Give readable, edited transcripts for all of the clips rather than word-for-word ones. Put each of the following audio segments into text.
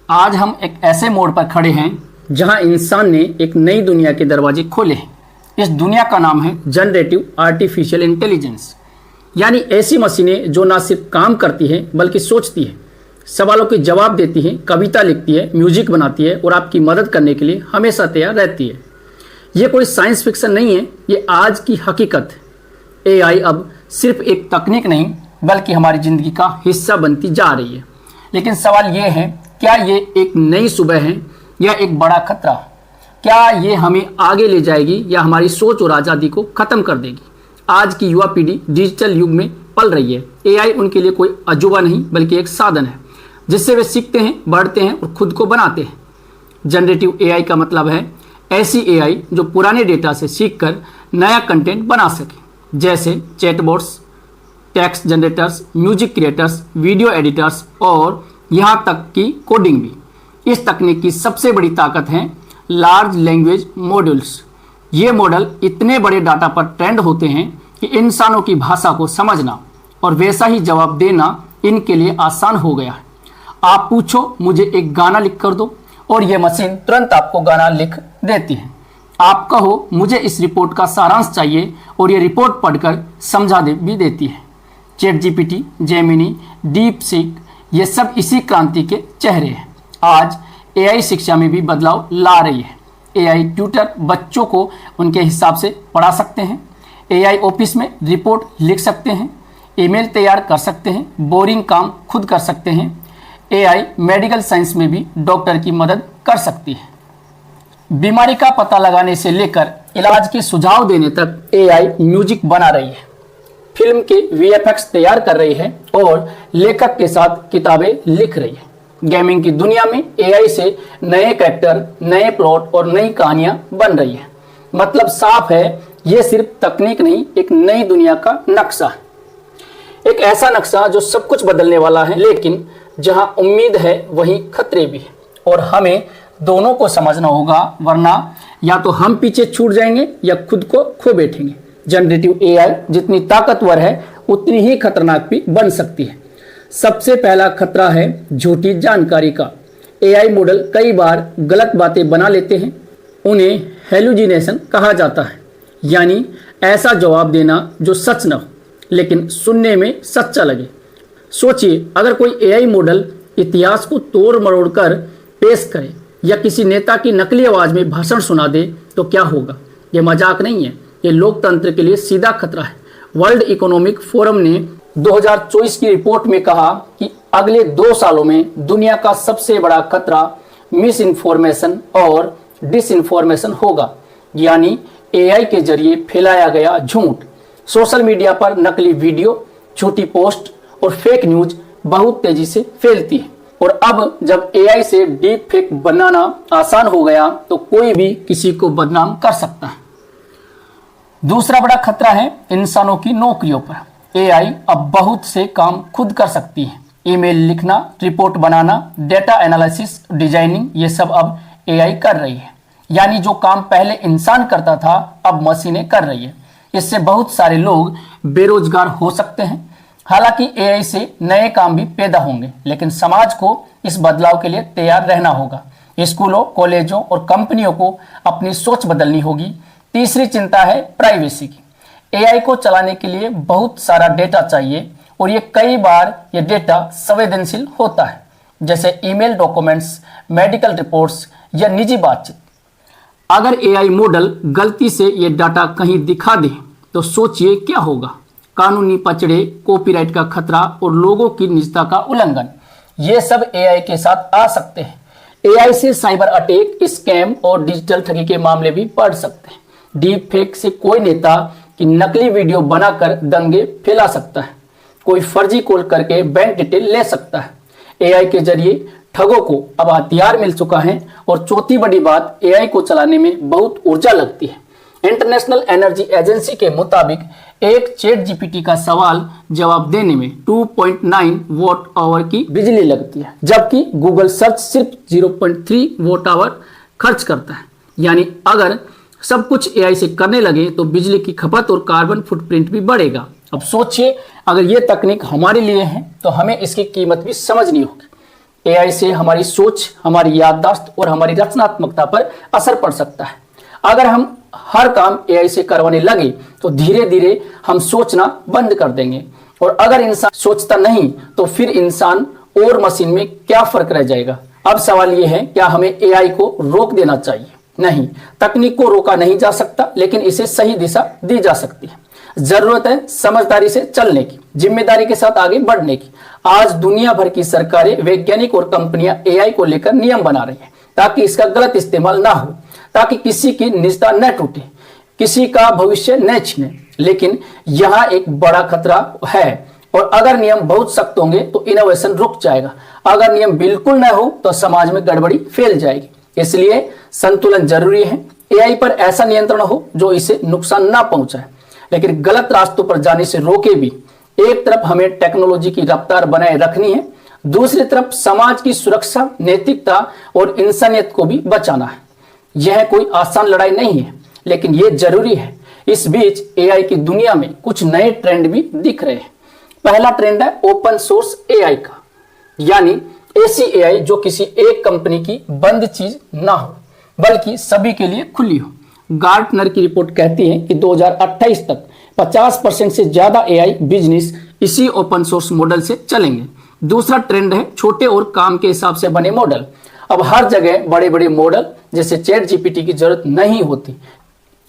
आज हम एक ऐसे मोड़ पर खड़े हैं जहां इंसान ने एक नई दुनिया के दरवाजे खोले हैं। इस दुनिया का नाम है जनरेटिव आर्टिफिशियल इंटेलिजेंस, यानी ऐसी मशीनें जो ना सिर्फ काम करती हैं बल्कि सोचती हैं, सवालों के जवाब देती हैं, कविता लिखती है, म्यूजिक बनाती है और आपकी मदद करने के लिए हमेशा तैयार रहती है। ये कोई साइंस फिक्शन नहीं है, ये आज की हकीकत है। एआई अब सिर्फ एक तकनीक नहीं बल्कि हमारी ज़िंदगी का हिस्सा बनती जा रही है। लेकिन सवाल ये है, क्या ये एक नई सुबह है या एक बड़ा खतरा? क्या ये हमें आगे ले जाएगी या हमारी सोच और आज़ादी को ख़त्म कर देगी? आज की युवा पीढ़ी डिजिटल युग में पल रही है। एआई उनके लिए कोई अजूबा नहीं बल्कि एक साधन है जिससे वे सीखते हैं, बढ़ते हैं और खुद को बनाते हैं। जनरेटिव एआई का मतलब है ऐसी एआई जो पुराने डेटा से सीखकर नया कंटेंट बना सके, जैसे chatbots, text generators, music creators, video editors और यहाँ तक कि कोडिंग भी। इस तकनीक की सबसे बड़ी ताकत है लार्ज लैंग्वेज मॉड्यूल्स। ये मॉडल इतने बड़े डाटा पर ट्रेंड होते हैं कि इंसानों की भाषा को समझना और वैसा ही जवाब देना इनके लिए आसान हो गया है। आप पूछो मुझे एक गाना लिख कर दो और ये मशीन तुरंत आपको गाना लिख देती है। आप कहो मुझे इस रिपोर्ट का सारांश चाहिए और ये रिपोर्ट पढ़कर समझा भी देती है। Chat GPT, Gemini, deep seek, ये सब इसी क्रांति के चेहरे हैं। आज एआई शिक्षा में भी बदलाव ला रही है। एआई ट्यूटर बच्चों को उनके हिसाब से पढ़ा सकते हैं। एआई ऑफिस में रिपोर्ट लिख सकते हैं, ईमेल तैयार कर सकते हैं, बोरिंग काम खुद कर सकते हैं। एआई मेडिकल साइंस में भी डॉक्टर की मदद कर सकती है। बीमारी का पता लगाने से लेकर इलाज के सुझाव देने तक एआई म्यूजिक बना रही है, फिल्म के वीएफएक्स तैयार कर रही है और लेखक के साथ किताबें लिख रही है। गेमिंग की दुनिया में एआई से नए कैरेक्टर, नए प्लॉट और नई कहानियां बन रही है। मतलब साफ है, ये सिर्फ तकनीक नहीं, एक नई दुनिया का नक्शा है। एक ऐसा नक्शा जो सब कुछ बदलने वाला है, लेकिन जहां उम्मीद है वहीं खतरे भी है और हमें दोनों को समझना होगा, वरना या तो हम पीछे छूट जाएंगे या खुद को खो बैठेंगे। जनरेटिव एआई जितनी ताकतवर है उतनी ही खतरनाक भी बन सकती है। सबसे पहला खतरा है झूठी जानकारी का। एआई मॉडल कई बार गलत बातें बना लेते हैं। उन्हें हेलुजिनेशन कहा जाता है, यानी ऐसा जवाब देना जो सच न हो लेकिन सुनने में सच्चा लगे। सोचिए, अगर कोई एआई मॉडल इतिहास को तोड़ मरोड़ कर पेश करे या किसी नेता की नकली आवाज में भाषण सुना दे तो क्या होगा? ये मजाक नहीं है, ये लोकतंत्र के लिए सीधा खतरा है। वर्ल्ड इकोनॉमिक फोरम ने 2024 की रिपोर्ट में कहा कि अगले 2 सालों में दुनिया का सबसे बड़ा खतरा मिस इन्फॉर्मेशन और डिसइन्फॉर्मेशन होगा, यानी एआई के जरिए फैलाया गया झूठ। सोशल मीडिया पर नकली वीडियो, झूठी पोस्ट और फेक न्यूज बहुत तेजी से फैलती है और अब जब एआई से डीप फेक बनाना आसान हो गया तो कोई भी किसी को बदनाम कर सकता है। दूसरा बड़ा खतरा है इंसानों की नौकरियों पर। एआई अब बहुत से काम खुद कर सकती है। ईमेल लिखना, रिपोर्ट बनाना, डेटा एनालिसिस, डिजाइनिंग, ये सब अब एआई कर रही है। यानी जो काम पहले इंसान करता था अब मशीनें कर रही है। इससे बहुत सारे लोग बेरोजगार हो सकते हैं। हालांकि एआई से नए काम भी पैदा होंगे, लेकिन समाज को इस बदलाव के लिए तैयार रहना होगा। स्कूलों, कॉलेजों और कंपनियों को अपनी सोच बदलनी होगी। तीसरी चिंता है प्राइवेसी की। एआई को चलाने के लिए बहुत सारा डेटा चाहिए और ये कई बार ये डेटा संवेदनशील होता है, जैसे ईमेल, डॉक्यूमेंट्स, मेडिकल रिपोर्ट्स या निजी बातचीत। अगर एआई मॉडल गलती से ये डाटा कहीं दिखा दे तो सोचिए क्या होगा। कानूनी पचड़े, कॉपीराइट का खतरा और लोगों की निजता का उल्लंघन, ये सब एआई के साथ आ सकते हैं। एआई से साइबर अटैक, स्कैम और डिजिटल ठगी के मामले भी बढ़ सकते हैं। डीप फेक से कोई नेता की नकली वीडियो बनाकर दंगे फैला सकता है। कोई फर्जी कॉल करके बैंक डिटेल ले सकता है। एआई के जरिए ठगों को अब हथियार मिल चुका है और चौथी बड़ी बात, एआई को चलाने में बहुत ऊर्जा लगती है। इंटरनेशनल एनर्जी एजेंसी के मुताबिक एक चैट जीपीटी का सवाल जवाब देने में 2.9 वॉट आवर की बिजली लगती है, जबकि गूगल सर्च सिर्फ 0.3 वॉट आवर खर्च करता है। यानी अगर सब कुछ एआई से करने लगे तो बिजली की खपत और कार्बन फुटप्रिंट भी बढ़ेगा। अब सोचिए, अगर ये तकनीक हमारे लिए है तो हमें इसकी कीमत भी समझनी होगी। एआई से हमारी सोच, हमारी याददाश्त और हमारी रचनात्मकता पर असर पड़ सकता है। अगर हम हर काम एआई से करवाने लगे तो धीरे धीरे हम सोचना बंद कर देंगे, और अगर इंसान सोचता नहीं तो फिर इंसान और मशीन में क्या फर्क रह जाएगा। अब सवाल यह है, क्या हमें एआई को रोक देना चाहिए? नहीं, तकनीक को रोका नहीं जा सकता, लेकिन इसे सही दिशा दी जा सकती है। जरूरत है समझदारी से चलने की, जिम्मेदारी के साथ आगे बढ़ने की। आज दुनिया भर की सरकारें, वैज्ञानिक और कंपनियां एआई को लेकर नियम बना रही हैं ताकि इसका गलत इस्तेमाल ना हो, ताकि किसी की निजता न टूटे, किसी का भविष्य न छीने। लेकिन यहाँ एक बड़ा खतरा है, और अगर नियम बहुत सख्त होंगे तो इनोवेशन रुक जाएगा। अगर नियम बिल्कुल न हो तो समाज में गड़बड़ी फैल जाएगी। इसलिए संतुलन जरूरी है। एआई पर ऐसा नियंत्रण हो जो इसे नुकसान ना पहुंचाए, लेकिन गलत रास्तों पर जाने से रोके भी। एक तरफ हमें टेक्नोलॉजी की रफ्तार बनाए रखनी है, दूसरी तरफ समाज की सुरक्षा, नैतिकता और इंसानियत को भी बचाना है। यह कोई आसान लड़ाई नहीं है, लेकिन यह जरूरी है। इस बीच एआई की दुनिया में कुछ नए ट्रेंड भी दिख रहे हैं। पहला ट्रेंड है ओपन सोर्स एआई का, यानी ऐसी एआई जो किसी एक कंपनी की बंद चीज ना हो, बल्कि सभी के लिए खुली हो। गार्टनर की रिपोर्ट कहती है कि 2028 तक 50% से ज्यादा एआई बिजनेस इसी ओपन सोर्स मॉडल से चलेंगे। दूसरा ट्रेंड है छोटे और काम के हिसाब से बने मॉडल। अब हर जगह बड़े बड़े मॉडल जैसे चैट जीपीटी की जरूरत नहीं होती।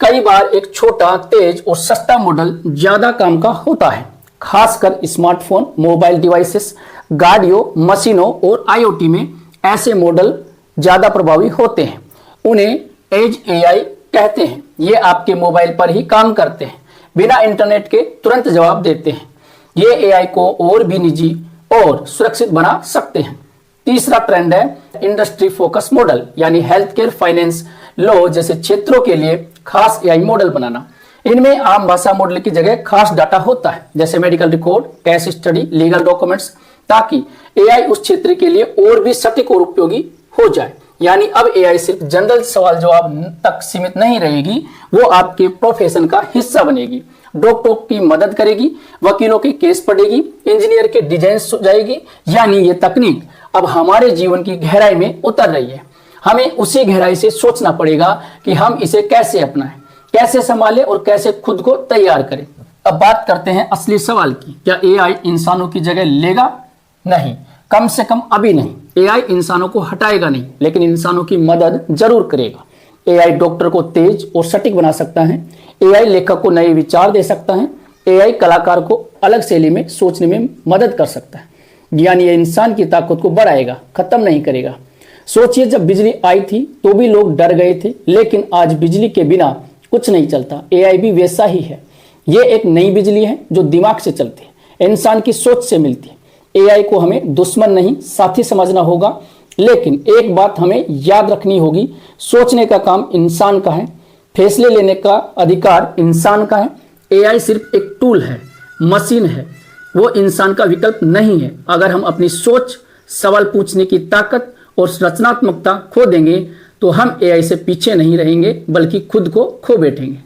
कई बार एक छोटा, तेज और सस्ता मॉडल ज्यादा काम का होता है। खासकर स्मार्टफोन, मोबाइल डिवाइसेस, गाड़ियों, मशीनों और आईओटी में ऐसे मॉडल ज्यादा प्रभावी होते हैं। उन्हें एज एआई कहते हैं। ये आपके मोबाइल पर ही काम करते हैं, बिना इंटरनेट के तुरंत जवाब देते हैं। ये एआई को और भी निजी और सुरक्षित बना सकते हैं। तीसरा ट्रेंड है इंडस्ट्री फोकस मॉडल, यानी हेल्थ केयर, फाइनेंस, लॉ जैसे क्षेत्रों के लिए खास एआई मॉडल बनाना। इनमें आम भाषा मॉडल की जगह खास डाटा होता है, जैसे medical record, case study, legal documents, ताकि एआई उस क्षेत्र के लिए और भी सटीक और उपयोगी हो जाए। यानी अब एआई सिर्फ जनरल सवाल जवाब तक सीमित नहीं रहेगी, वो आपके प्रोफेशन का हिस्सा बनेगी। डॉक्टरों की मदद करेगी, वकीलों के केस पढ़ेगी, इंजीनियर के डिजाइन सुझाएगी। यानी ये तकनीक अब हमारे जीवन की गहराई में उतर रही है। हमें उसी गहराई से सोचना पड़ेगा कि हम इसे कैसे अपनाएं, कैसे संभालें और कैसे खुद को तैयार करें। अब बात करते हैं असली सवाल की, क्या एआई इंसानों की जगह लेगा? नहीं, कम से कम अभी नहीं। एआई इंसानों को हटाएगा नहीं, लेकिन इंसानों की मदद जरूर करेगा। एआई डॉक्टर को तेज और सटीक बना सकता है। एआई लेखक को नए विचार दे सकता है। एआई कलाकार को अलग शैली में सोचने में मदद कर सकता है। यानी ये इंसान की ताकत को बढ़ाएगा, खत्म नहीं करेगा। सोचिए, जब बिजली आई थी तो भी लोग डर गए थे, लेकिन आज बिजली के बिना कुछ नहीं चलता। एआई भी वैसा ही है। ये एक नई बिजली है जो दिमाग से चलती है, इंसान की सोच से मिलती है। एआई को हमें दुश्मन नहीं, साथी समझना होगा। लेकिन एक बात हमें याद रखनी होगी, सोचने का काम इंसान का है, फैसले लेने का अधिकार इंसान का है। एआई सिर्फ एक टूल है, मशीन है, वो इंसान का विकल्प नहीं है। अगर हम अपनी सोच, सवाल पूछने की ताकत और रचनात्मकता खो देंगे तो हम एआई से पीछे नहीं रहेंगे, बल्कि खुद को खो बैठेंगे।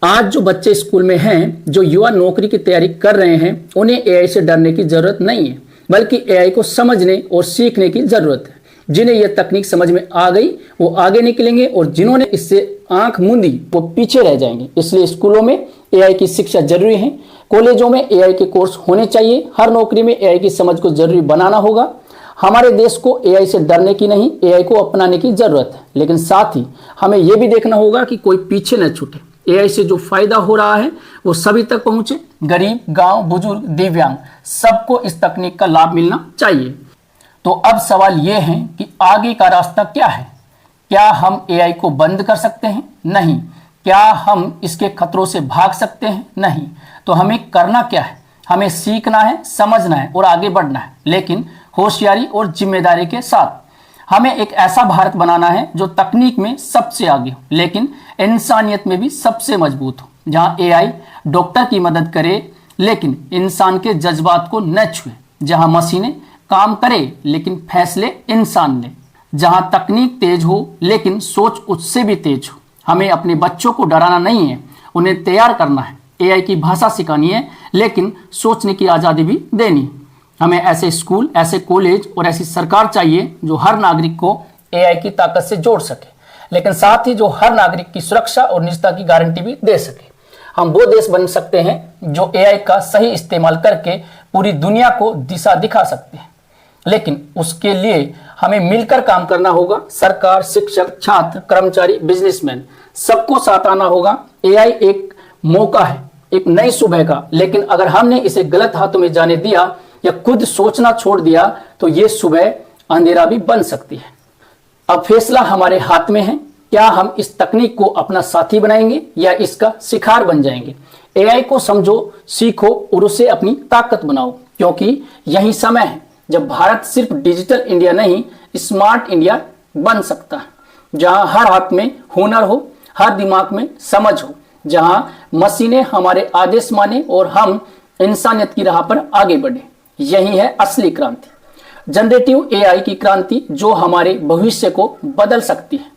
आज जो बच्चे स्कूल में हैं, जो युवा नौकरी की तैयारी कर रहे हैं, उन्हें एआई से डरने की जरूरत नहीं है, बल्कि एआई को समझने और सीखने की जरूरत है। जिन्हें यह तकनीक समझ में आ गई वो आगे निकलेंगे, और जिन्होंने इससे आंख मूंदी वो पीछे रह जाएंगे। इसलिए स्कूलों में एआई की शिक्षा जरूरी है, कॉलेजों में एआई के कोर्स होने चाहिए, हर नौकरी में एआई की समझ को जरूरी बनाना होगा। हमारे देश को एआई से डरने की नहीं, एआई को अपनाने की जरूरत है। लेकिन साथ ही हमें यह भी देखना होगा कि कोई पीछे न छूटे। एआई से जो फायदा हो रहा है वो सभी तक पहुंचे। गरीब, गांव, बुजुर्ग, दिव्यांग, सबको इस तकनीक का लाभ मिलना चाहिए। तो अब सवाल यह है कि आगे का रास्ता क्या है? क्या हम एआई को बंद कर सकते हैं? नहीं। क्या हम इसके खतरों से भाग सकते हैं? नहीं। तो हमें करना क्या है? हमें सीखना है, समझना है और आगे बढ़ना है, लेकिन होशियारी और जिम्मेदारी के साथ। हमें एक ऐसा भारत बनाना है जो तकनीक में सबसे आगे हो, लेकिन इंसानियत में भी सबसे मजबूत हो। जहां एआई डॉक्टर की मदद करे, लेकिन इंसान के जज्बात को न छुए। जहां मशीनें काम करे, लेकिन फैसले इंसान ले। जहां तकनीक तेज हो, लेकिन सोच उससे भी तेज हो। हमें अपने बच्चों को डराना नहीं है, उन्हें तैयार करना है। एआई की भाषा सिखानी है, लेकिन सोचने की आज़ादी भी देनी। हमें ऐसे स्कूल, ऐसे कॉलेज और ऐसी सरकार चाहिए जो हर नागरिक को एआई की ताकत से जोड़ सके, लेकिन साथ ही जो हर नागरिक की सुरक्षा और निजता की गारंटी भी दे सके। हम वो देश बन सकते हैं जो एआई का सही इस्तेमाल करके पूरी दुनिया को दिशा दिखा सकते हैं, लेकिन उसके लिए हमें मिलकर काम करना होगा। सरकार, शिक्षक, छात्र, कर्मचारी, बिजनेसमैन, सबको साथ आना होगा। एआई एक मौका है, एक नई सुबह का, लेकिन अगर हमने इसे गलत हाथों में जाने दिया या खुद सोचना छोड़ दिया तो ये सुबह अंधेरा भी बन सकती है। अब फैसला हमारे हाथ में है, क्या हम इस तकनीक को अपना साथी बनाएंगे या इसका शिकार बन जाएंगे। एआई को समझो, सीखो और उसे अपनी ताकत बनाओ, क्योंकि यही समय है जब भारत सिर्फ डिजिटल इंडिया नहीं, स्मार्ट इंडिया बन सकता है, जहां हर हाथ में हुनर हो, हर दिमाग में समझ हो, जहां मशीनें हमारे आदेश माने और हम इंसानियत की राह पर आगे बढ़े। यही है असली क्रांति, जनरेटिव एआई की क्रांति, जो हमारे भविष्य को बदल सकती है।